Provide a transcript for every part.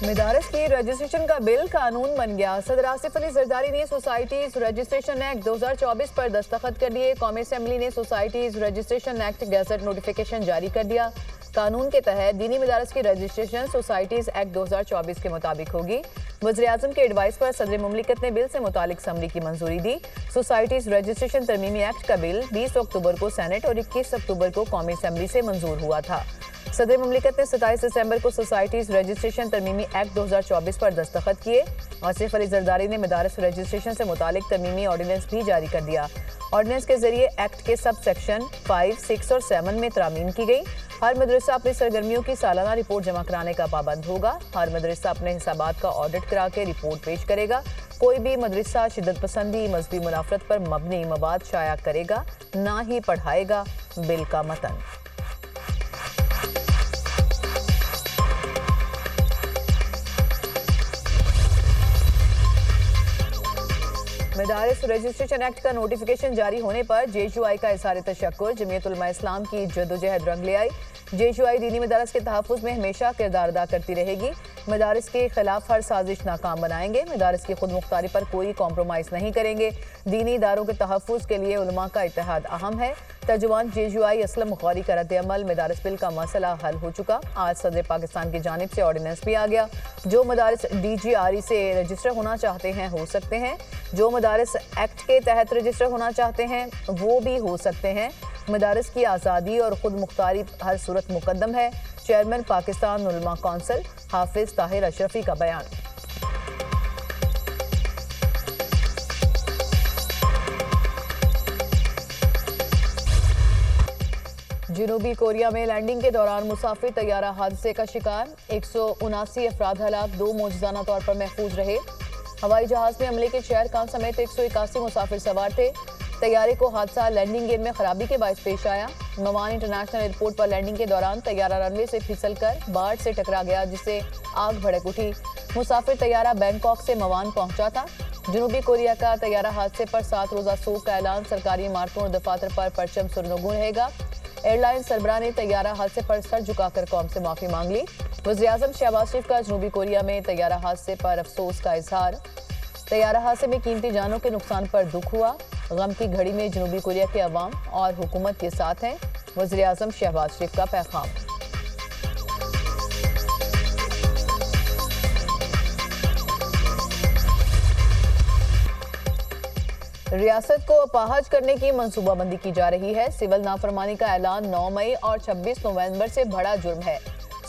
मदारिस की रजिस्ट्रेशन का बिल कानून बन गया। सदर आसिफ अली जरदारी ने सोसाइटीज रजिस्ट्रेशन एक्ट 2024 पर दस्तखत कर दिए। कौमी असेंबली ने societies registration act gadget notification जारी कर दिया। कानून के तहत दीनी मदारिस की रजिस्ट्रेशन सोसाइटीज एक्ट 2024 के मुताबिक होगी। वज़ीर-ए-आज़म के एडवाइस पर सदर मुमलिकत ने बिल से मुतालिक समरी की मंजूरी दी। सोसाइटीज रजिस्ट्रेशन तरमीमी एक्ट का बिल 20 अक्टूबर को सेनेट और 21 अक्टूबर को कौमी असेंबली से मंजूर हुआ था। सदर मुमलिकत ने 27 दिसंबर को सोसाइटीज रजिस्ट्रेशन तरमीमी एक्ट 2024 पर दस्तखत किए। आसिफ अली जरदारी ने मदारिस रजिस्ट्रेशन से मुतालिक तरमीमी ऑर्डिनेंस भी जारी कर दिया। ऑर्डिनेंस के जरिए एक्ट के सब सेक्शन 5, 6 और 7 में तरामीम की गई। हर मदरसा अपनी सरगर्मियों की सालाना रिपोर्ट जमा कराने का पाबंद होगा। हर मदरसा अपने हिसाबात का ऑडिट करा के रिपोर्ट पेश करेगा। कोई भी मदरसा शिद्दत पसंदी, मजहबी मुनाफरत पर मबनी मवाद शाया करेगा, ना ही पढ़ाएगा। बिल का मतन। मदारिस रजिस्ट्रेशन एक्ट का नोटिफिकेशन जारी होने पर JUI का इज़हार तशक्कुर। जमीयत उलमा इस्लाम की जद्दोजहद रंग ले आई। JUI दीनी मदारिस के तहफ़्फ़ुज़ में हमेशा किरदार अदा करती रहेगी। मदारिस के खिलाफ हर साजिश नाकाम बनाएंगे। मदारिस की खुद मुख्तारी पर कोई कॉम्प्रोमाइज़ नहीं करेंगे। दीनी इदारों के तहफ़्फ़ुज़ के लिए उलमा का इत्तेहाद अहम है। तर्जुमान JUI असलम गौरी का रद्द-ए-अमल। मदारिस बिल का मसला हल हो चुका। आज सदर पाकिस्तान की जानिब से ऑर्डिनेंस भी आ गया। जो मदारिस DGRE से रजिस्टर होना चाहते हैं हो सकते हैं। जो मदारिस एक्ट के तहत रजिस्टर होना चाहते हैं वो भी हो सकते हैं। मदारिस की आज़ादी और खुद मुख्तारी हर सूरत मुकद्दम है। चेयरमैन पाकिस्तान उलमा कौंसिल हाफिज ताहिर अशरफी का बयान। जनूबी कोरिया में लैंडिंग के दौरान मुसाफिर तैयारा हादसे का शिकार। 179 अफराद हलाक, 2 मौजूदाना तौर पर महफूज रहे। हवाई जहाज में अमले के शहर खान समेत 181 मुसाफिर सवार थे। तैयारे को हादसा लैंडिंग गेयर में खराबी के बायस पेश आया। मवान इंटरनेशनल एयरपोर्ट पर लैंडिंग के दौरान तैयारा रनवे से फिसलकर बाढ़ से टकरा गया, जिससे आग भड़क उठी। मुसाफिर तैयारा बैंकॉक से मवान पहुंचा था। जनूबी कोरिया का तैयारा हादसे पर 7 रोज़ा सोग का ऐलान। सरकारी इमारतों और दफातर पर परचम सुरनगू रहेगा। एयरलाइन सरबराह ने तैयारा हादसे पर सर झुकाकर कौम से माफी मांग ली। वज़ीर-ए-आज़म शहबाज शरीफ का जनूबी कोरिया में तैयारा हादसे पर अफसोस का इजहार। तैयारा हादसे में कीमती जानों के नुकसान पर दुख हुआ। गम की घड़ी में जनूबी कोरिया के अवाम और हुकूमत के साथ हैं। वज़ीर-ए-आज़म शहबाज शरीफ का पैगाम। रियासत को अपाहज करने की मंसूबाबंदी की जा रही है। सिविल नाफरमानी का ऐलान 9 मई और 26 नवंबर से बड़ा जुर्म है।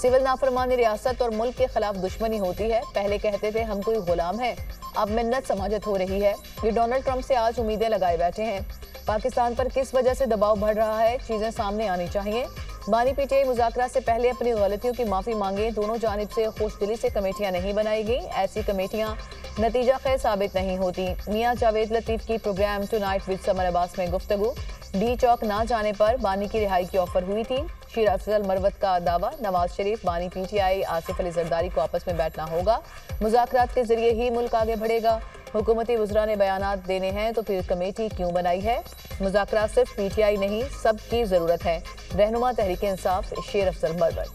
सिविल नाफरमानी रियासत और मुल्क के खिलाफ दुश्मनी होती है। पहले कहते थे हम कोई गुलाम हैं, अब मिन्नत समाजत हो रही है। ये डोनाल्ड ट्रंप से आज उम्मीदें लगाए बैठे हैं। पाकिस्तान पर किस वजह से दबाव बढ़ रहा है, चीजें सामने आनी चाहिए। बानी PTI मुज़ाकरा से पहले अपनी गलतियों की माफी मांगे। दोनों जानिब से खुशदिली से कमेटियां नहीं बनाई गई। ऐसी कमेटियां नतीजा खैर साबित नहीं होती। मियां जावेद लतीफ की program tonight with Samar Abbas में गुफ्तगू। डी चौक ना जाने पर बानी की रिहाई की ऑफर हुई थी। शीर अफजल मरवत का दावा। नवाज शरीफ, बानी PTI, आसिफ अली जरदारी को आपस में बैठना होगा। मुज़ाकरात के जरिए ही मुल्क आगे बढ़ेगा। हुकूमती वज़रा ने बयानात देने हैं तो फिर कमेटी क्यों बनाई है। मुज़ाकरात सिर्फ PTI नहीं, सबकी ज़रूरत है। रहनुमा तहरीक इंसाफ शीर अफजल मरवत।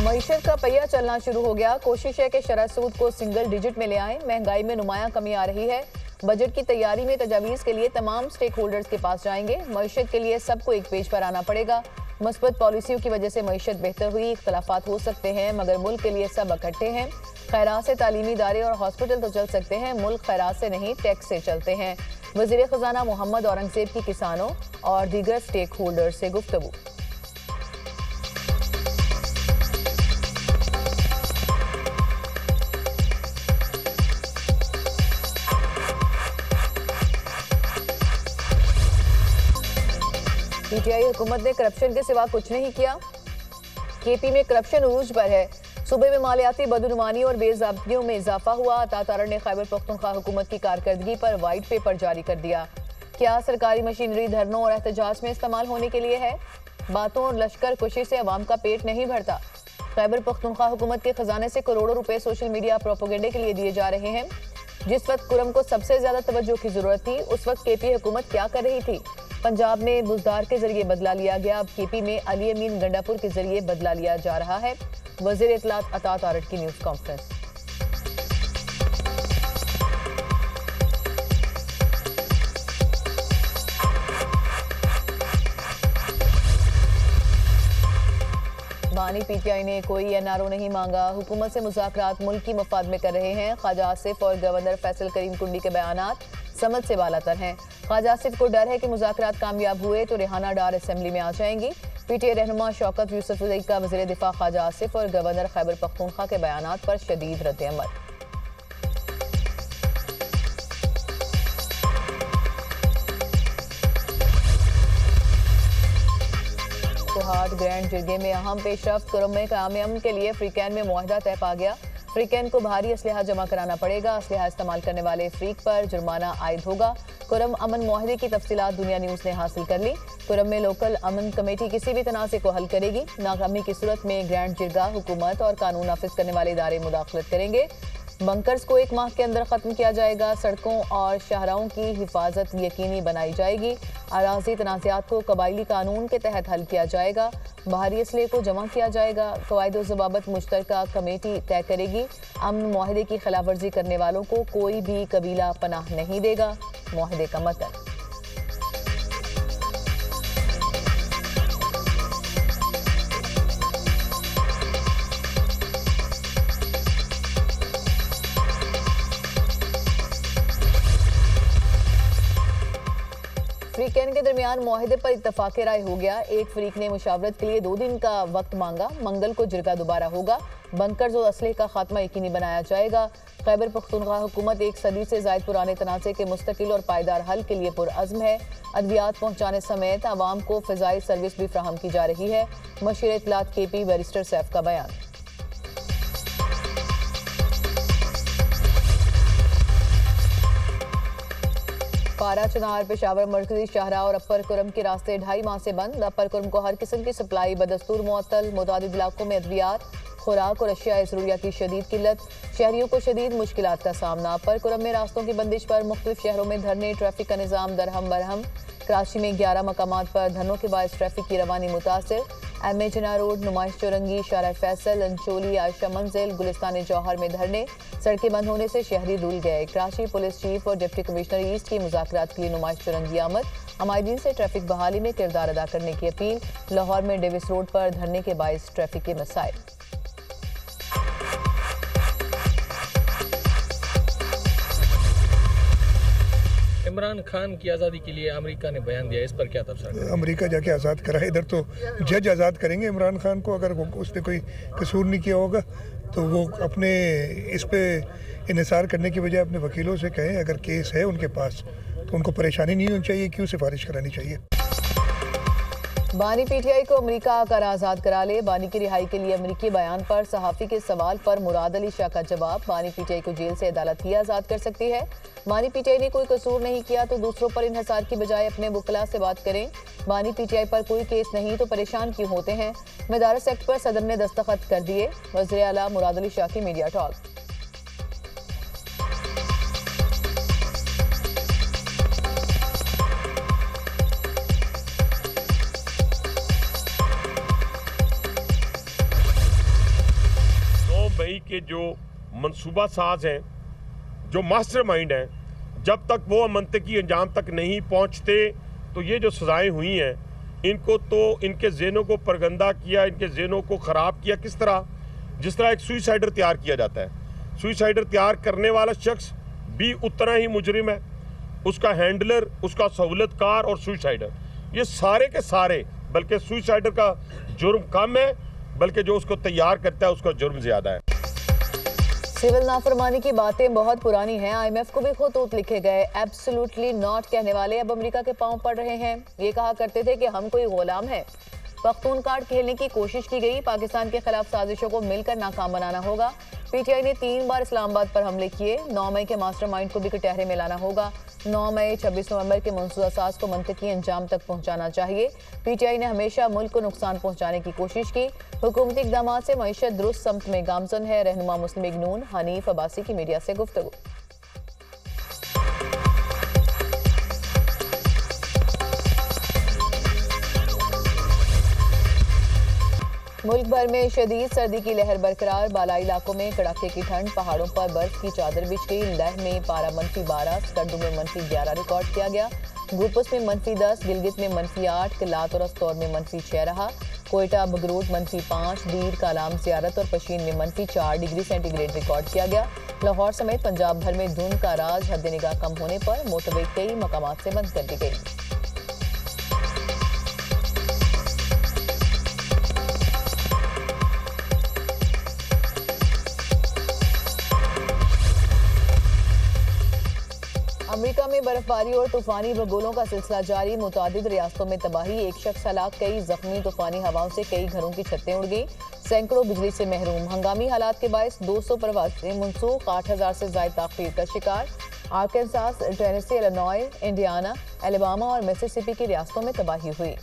मईशत का पहिया चलना शुरू हो गया। कोशिश है कि शरह सूद को सिंगल डिजिट में ले आएं। महंगाई में नुमायां कमी आ रही है। बजट की तैयारी में तजावीज़ के लिए तमाम स्टेक होल्डर्स के पास जाएंगे। मईशत के लिए सबको एक पेज पर आना पड़ेगा। मुस्बत पॉलिसियों की वजह से मईशत बेहतर हुई। इख्तलाफात हो सकते हैं मगर मुल्क के लिए सब इकट्ठे हैं। खैरात से तालीमी इदारे और हॉस्पिटल तो चल सकते हैं, मुल्क खैरात से नहीं टैक्स से चलते हैं। वज़ीर ख़जाना मोहम्मद औरंगज़ेब की किसानों और दीगर स्टेक होल्डर्स से गुफ्तगू। PTI हुकूमत ने करप्शन के सिवा कुछ नहीं किया। KP में करप्शन उरूज पर है। सूबे में मालियाती बदनुमानी और बेज़ाब्तियों में इजाफा हुआ। अता तारड़ ने खैबर पख्तूनख्वा हुकूमत की कारकर्दगी पर वाइट पेपर जारी कर दिया। क्या सरकारी मशीनरी धरनों और एहतजाज में इस्तेमाल होने के लिए है? बातों और लश्कर कुशी से अवाम का पेट नहीं भरता। खैबर पख्तूनख्वा हुकूमत के खजाने से करोड़ों रुपए सोशल मीडिया प्रोपेगेंडे के लिए दिए जा रहे हैं। जिस वक्त कुरम को सबसे ज्यादा तवज्जो की जरूरत थी, उस वक्त केपी हुकूमत क्या कर रही थी? पंजाब में बुजदार के जरिए बदला लिया गया, अब केपी में अली अमीन गंडापुर के जरिए बदला लिया जा रहा है। वजीर इत्तलात अता तारड़ की न्यूज कॉन्फ्रेंस। बानी पीटीआई ने कोई एनआरओ नहीं मांगा, हुकूमत से मुज़ाकरात मुल्की मफाद में कर रहे हैं। ख्वाजा आसिफ और गवर्नर फैसल करीम कुंडी के बयानात समझ से बालातर हैं। ख्वाजा आसिफ को डर है कि मुज़ाकरात कामयाब हुए तो रिहाना डार असेंबली में आ जाएंगी। पीटीआई रहनुमा शौकत यूसुफजई का वज़ीर दिफा ख्वाजा आसिफ और गवर्नर खैबर पख्तूनख्वा के बयानात पर शदीद रद्द-ए-अमल। कोहाट ग्रैंड जिरगे में अहम पेशरफ्त, कुरम में क़याम अमन के लिए फ्रीकैन में मुआहदा तय पा गया। फ्रीकैन को भारी असलहा जमा कराना पड़ेगा, असलहा इस्तेमाल करने वाले फ्रीक पर जुर्माना आयद होगा। कुरम अमन मुआहदे की तफसीलात दुनिया न्यूज़ ने हासिल कर ली। कुरम में लोकल अमन कमेटी किसी भी तनाज़े को हल करेगी। नाकामी की सूरत में ग्रैंड जिरगा, हुकूमत और कानून नाफिज करने वाले इदारे मुदाखलत करेंगे। बंकर्स को 1 माह के अंदर खत्म किया जाएगा। सड़कों और शाहराहों की हिफाजत यकीनी बनाई जाएगी। अराजी तनाज़ात को कबायली कानून के तहत हल किया जाएगा। बाहरी असले को जमा किया जाएगा। कवायद व ज़वाबत मुश्तरका कमेटी तय करेगी। अमन मुआहदे की खिलाफ वर्जी करने वालों को कोई भी कबीला पनाह नहीं देगा। मुआहदे का मतन। फ्रीकैन के दरमियान मुआहदे पर इत्तफाक राय हो गया। एक फरीक ने मुशावरत के लिए 2 दिन का वक्त मांगा। मंगल को जिरगा दोबारा होगा। बंकर्स और असले का खात्मा यकीनी बनाया जाएगा। खैबर पख्तूनख्वा हुकूमत 1 सदी से ज़ायद पुराने तनाज़े के मुस्तकिल और पायदार हल के लिए पुरअज़्म है। अद्वियात पहुँचाने समेत आवाम को फ़िज़ाई सर्विस भी फ्राहम की जा रही है। मशीर इत्तलात केपी बैरिस्टर सैफ का बयान। पारा चनार पेशावर मरकजी शाहरा और अपर कुरम के रास्ते 2.5 माह से बंद। अपर कुरम को हर किस्म की सप्लाई बदस्तूर मुअत्तल। मुतादिद इलाकों में अद्वियात, खुराक और अशिया ज़रूरियात की शदीद किल्लत। शहरियों को शदीद मुश्किलात का सामना। अपर कुरम में रास्तों की बंदिश पर मुख्तलिफ शहरों में धरने। ट्रैफिक का निज़ाम दरहम बरहम। कराची में 11 मकामात पर धरनों के बायस ट्रैफिक की रवानी मुतासिर। एम ए जना रोड, नुमाइश चौरंगी, शारा फैसल, अंचोली, आयशा मंजिल, गुलिस्तान जौहर में धरने। सड़कें बंद होने से शहरी रुल गए। कराची पुलिस चीफ और डिप्टी कमिश्नर ईस्ट की मुज़ाकरात के लिए नुमाइश चौरंगी आमद। हमायदीन से ट्रैफिक बहाली में किरदार अदा करने की अपील। लाहौर में डेविस रोड पर धरने के बायस ट्रैफिक के मसाइल। इमरान खान की आज़ादी के लिए अमेरिका ने बयान दिया, इस पर क्या तबसरा? अमेरिका जाके आज़ाद कराए, इधर तो जज आज़ाद करेंगे इमरान खान को। अगर उसने कोई कसूर नहीं किया होगा तो वो अपने इस पे इन्हिसार करने की बजाय अपने वकीलों से कहें। अगर केस है उनके पास तो उनको परेशानी नहीं होनी चाहिए, क्यों सिफारिश करानी चाहिए। बानी पीटीआई को अमेरिका आकर आज़ाद करा ले। बानी की रिहाई के लिए अमेरिकी बयान पर सहाफ़ी के सवाल पर मुराद अली शाह का जवाब। बानी पीटीआई को जेल से अदालत ही आज़ाद कर सकती है। बानी पीटीआई ने कोई कसूर नहीं किया तो दूसरों पर इन्हिसार की बजाय अपने वकला से बात करें। बानी पीटीआई पर कोई केस नहीं तो परेशान क्यों होते हैं। मदारस एक्ट पर सदर ने दस्तखत कर दिए। वज़ीर आला मुराद अली शाह की मीडिया टॉक। के जो मंसूबा साज हैं, जो मास्टरमाइंड हैं, जब तक वो मंतकी अंजाम तक नहीं पहुंचते तो ये जो सजाएं हुई हैं इनको तो इनके ज़हनों को परगंदा किया, इनके ज़हनों को ख़राब किया। किस तरह? जिस तरह एक सुइसाइडर तैयार किया जाता है। सुइसाइडर तैयार करने वाला शख्स भी उतना ही मुजरिम है, उसका हैंडलर, उसका सहूलतकार और सुइसाइडर, ये सारे के सारे। बल्कि सुइसाइडर का जुर्म कम है, बल्कि जो उसको तैयार करता है उसका जुर्म ज़्यादा है। सिविल नाफरमानी की बातें बहुत पुरानी हैं। IMF को भी खतूत लिखे गए। एब्सोल्युटली नॉट कहने वाले अब अमेरिका के पांव पड़ रहे हैं। ये कहा करते थे कि हम कोई गुलाम हैं। पख्तून कार्ड खेलने की कोशिश की गई। पाकिस्तान के खिलाफ साजिशों को मिलकर नाकाम बनाना होगा। पीटीआई ने 3 बार इस्लामाबाद पर हमले किए। 9 मई के मास्टरमाइंड को भी कटहरे में लाना होगा। 9 मई 26 नवंबर के मंसूबा साज को मंतकी अंजाम तक पहुंचाना चाहिए। पीटीआई ने हमेशा मुल्क को नुकसान पहुंचाने की कोशिश की। हुकूमती इक़दाम से मईशत दुरुस्त समत में गामजन है। रहनुमा मुस्लिम लीग नून हनीफ अब्बासी की मीडिया से गुफ्तगू। मुल्क भर में शदीद सर्दी की लहर बरकरार, बालाई इलाकों में कड़ाके की ठंड, पहाड़ों पर बर्फ की चादर बिछ गई। लेह में पारा -12, स्कर्दू में -11 रिकॉर्ड किया गया। गुलपुस में -10, गिलगित में -8, किलात और अस्तौर में -6 रहा। कोयटा, बगरूट -5, दीर, कालाम, ज़ियारत और पशीन में -4 डिग्री सेंटीग्रेड रिकॉर्ड किया गया। लाहौर समेत पंजाब भर में धुंध का राज, हद निगाह कम होने पर मोटरवे कई मकामात से बंद कर दी गई। अमेरिका में बर्फबारी और तूफानी भगोलों का सिलसिला जारी, मुतादिद रियासतों में तबाही, एक शख्स हलाक, कई जख्मी। तूफानी हवाओं से कई घरों की छतें उड़ गई, सैकड़ों बिजली से महरूम। हंगामी हालात के बायस 200 परवाज़ें मुनसूख, 8000 से ज़ायद ताख़ीर का शिकार। आर्कानसास, टेनेसी, इलिनॉय, इंडियाना, अलाबामा और मिसिसिपी की रियासतों में तबाही हुई।